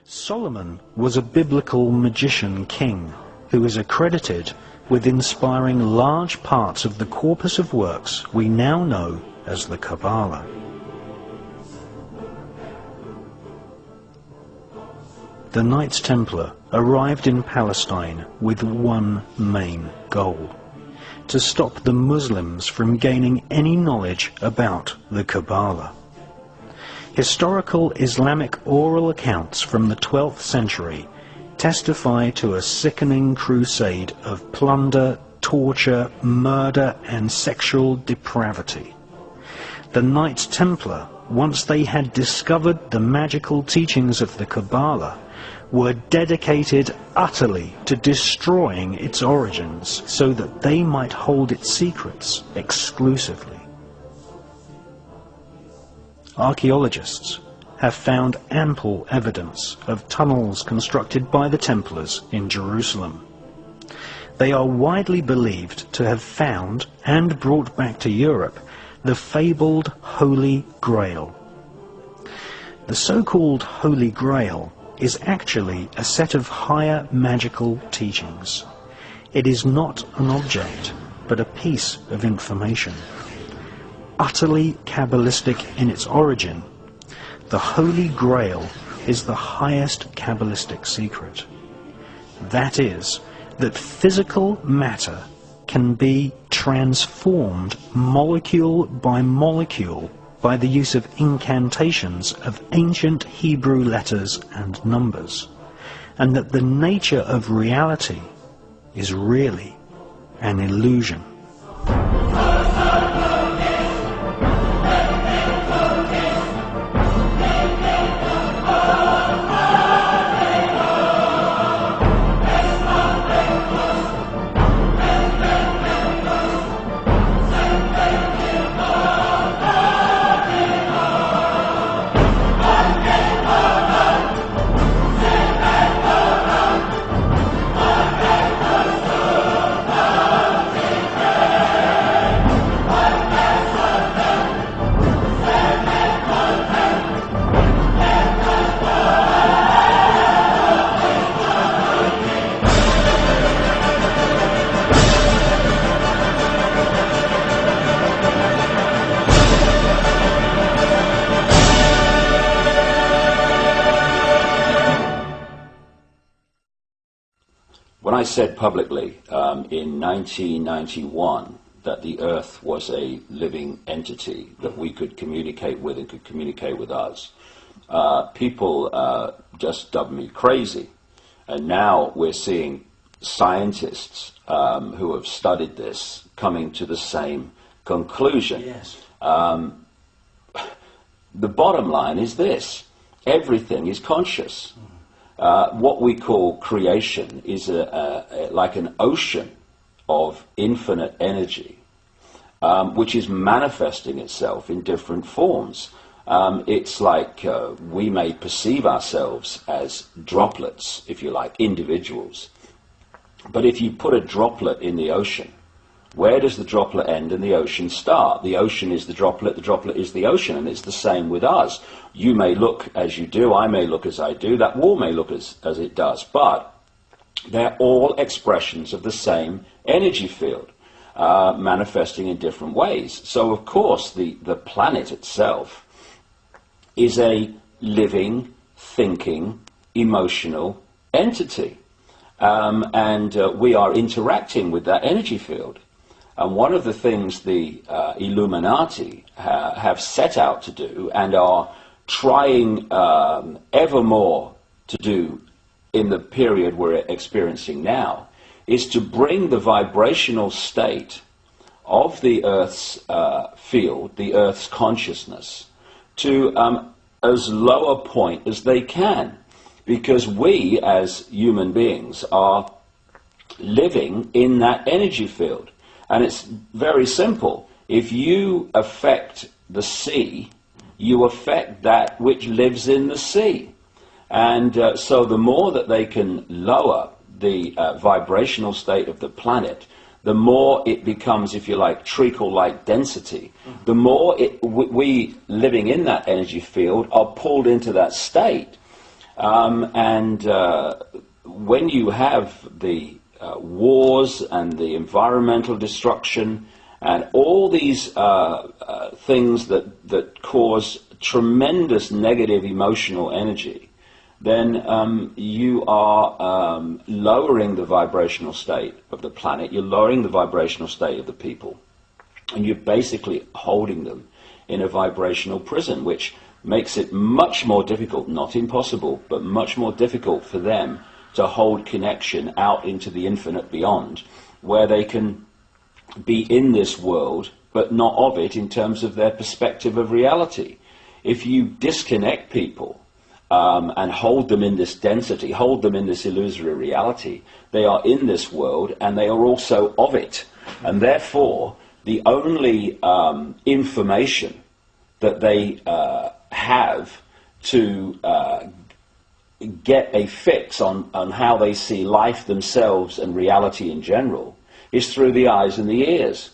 Solomon was a biblical magician king who is accredited with inspiring large parts of the corpus of works we now know as the Kabbalah. The Knights Templar arrived in Palestine with one main goal: to stop the Muslims from gaining any knowledge about the Kabbalah. Historical Islamic oral accounts from the 12th century testify to a sickening crusade of plunder, torture, murder and sexual depravity. The Knights Templar, once they had discovered the magical teachings of the Kabbalah, were dedicated utterly to destroying its origins so that they might hold its secrets exclusively. Archaeologists have found ample evidence of tunnels constructed by the Templars in Jerusalem. They are widely believed to have found and brought back to Europe the fabled Holy Grail. The so-called Holy Grail is actually a set of higher magical teachings. It is not an object, but a piece of information. Utterly Kabbalistic in its origin, the Holy Grail is the highest Kabbalistic secret. That is, that physical matter can be transformed molecule by molecule by the use of incantations of ancient Hebrew letters and numbers, and that the nature of reality is really an illusion. When I said publicly in 1991 that the Earth was a living entity that we could communicate with and could communicate with us, people just dubbed me crazy. And now we're seeing scientists who have studied this coming to the same conclusion. Yes. The bottom line is this: everything is conscious. What we call creation is like an ocean of infinite energy, which is manifesting itself in different forms. It's like we may perceive ourselves as droplets, if you like, individuals. But if you put a droplet in the ocean, where does the droplet end and the ocean start? The ocean is the droplet is the ocean, and it's the same with us. You may look as you do, I may look as I do, that wall may look as it does, but they're all expressions of the same energy field, manifesting in different ways. So of course the planet itself is a living, thinking, emotional entity, and we are interacting with that energy field. And one of the things the Illuminati have set out to do and are trying ever more to do in the period we're experiencing now is to bring the vibrational state of the Earth's field, the Earth's consciousness, to as low a point as they can. Because we, as human beings, are living in that energy field. And it's very simple. If you affect the sea, you affect that which lives in the sea. And so the more that they can lower the vibrational state of the planet, the more it becomes, if you like, treacle-like density. The more we living in that energy field are pulled into that state. And when you have the wars and the environmental destruction and all these things that cause tremendous negative emotional energy, then you are lowering the vibrational state of the planet, you're lowering the vibrational state of the people, and you're basically holding them in a vibrational prison, which makes it much more difficult, not impossible, but much more difficult for them to hold connection out into the infinite beyond, where they can be in this world, but not of it in terms of their perspective of reality. If you disconnect people and hold them in this density, hold them in this illusory reality, they are in this world and they are also of it. And therefore, the only information that they have to get a fix on how they see life themselves and reality in general is through the eyes and the ears.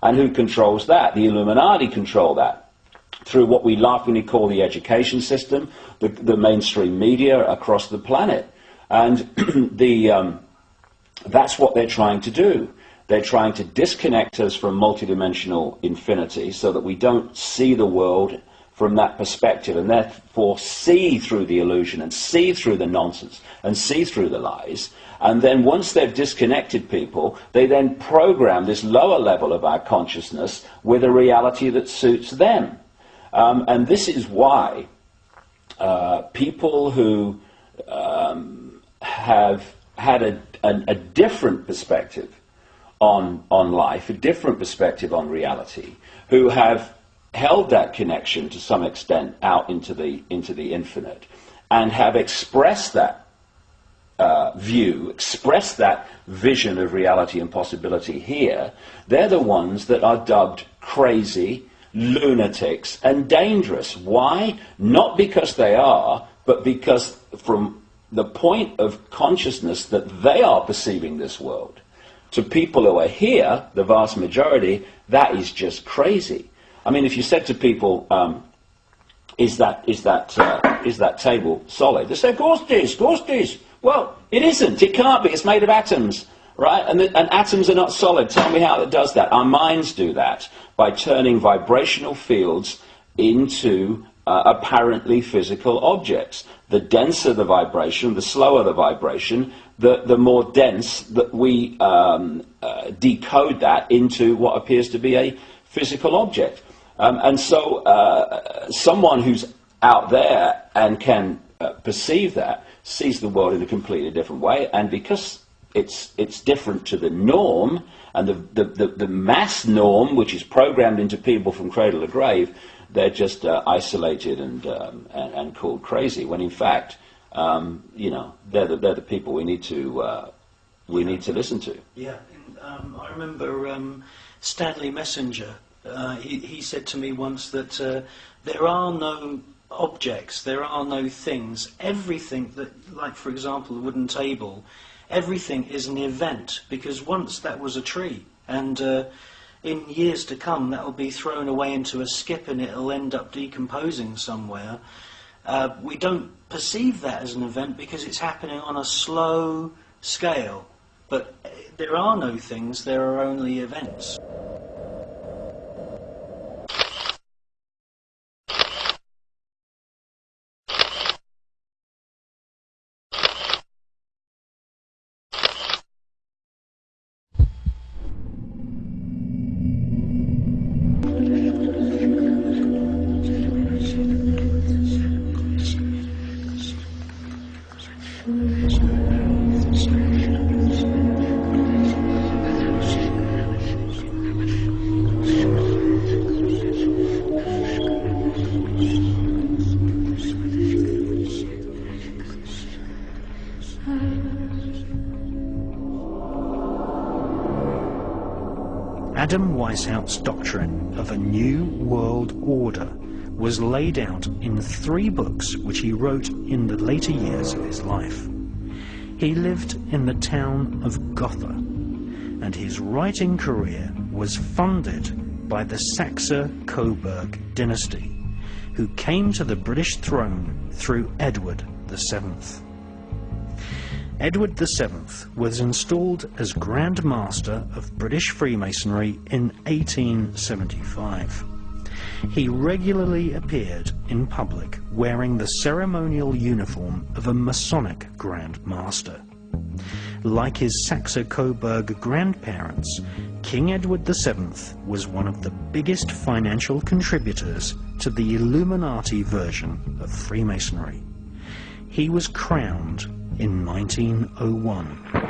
And who controls that? The Illuminati control that through what we laughingly call the education system, the mainstream media across the planet. And that's what they're trying to do. They're trying to disconnect us from multidimensional infinity so that we don't see the world from that perspective and therefore see through the illusion and see through the nonsense and see through the lies. And then once they've disconnected people, they then program this lower level of our consciousness with a reality that suits them. And this is why people who have had a different perspective on life, a different perspective on reality, who have held that connection to some extent out into the infinite, and have expressed that view, expressed that vision of reality and possibility here, they're the ones that are dubbed crazy, lunatics, and dangerous. Why? Not because they are, but because from the point of consciousness that they are perceiving this world, to people who are here, the vast majority, that is just crazy. I mean, if you said to people, is that table solid? They say, of course it is, of course it is. Well, it isn't, it can't be, it's made of atoms, right? And atoms are not solid. Tell me how it does that. Our minds do that by turning vibrational fields into apparently physical objects. The denser the vibration, the slower the vibration, the more dense that we decode that into what appears to be a physical object. And so someone who's out there and can perceive that sees the world in a completely different way, and because it's different to the norm and the mass norm, which is programmed into people from cradle to grave, they're just isolated and called crazy. When in fact, they're the people we need to listen to. Yeah, I remember Stanley Messenger. He said to me once that there are no objects, there are no things. Everything that, like for example, the wooden table, everything is an event, because once that was a tree, and in years to come that will be thrown away into a skip and it'll end up decomposing somewhere. We don't perceive that as an event because it's happening on a slow scale. But there are no things, there are only events. Adam Weishaupt's doctrine of a new world order was laid out in 3 books which he wrote in the later years of his life. He lived in the town of Gotha, and his writing career was funded by the Saxe-Coburg dynasty, who came to the British throne through Edward VII. Edward VII was installed as Grand Master of British Freemasonry in 1875. He regularly appeared in public wearing the ceremonial uniform of a Masonic Grand Master. Like his Saxe-Coburg grandparents, King Edward VII was one of the biggest financial contributors to the Illuminati version of Freemasonry. He was crowned in 1901.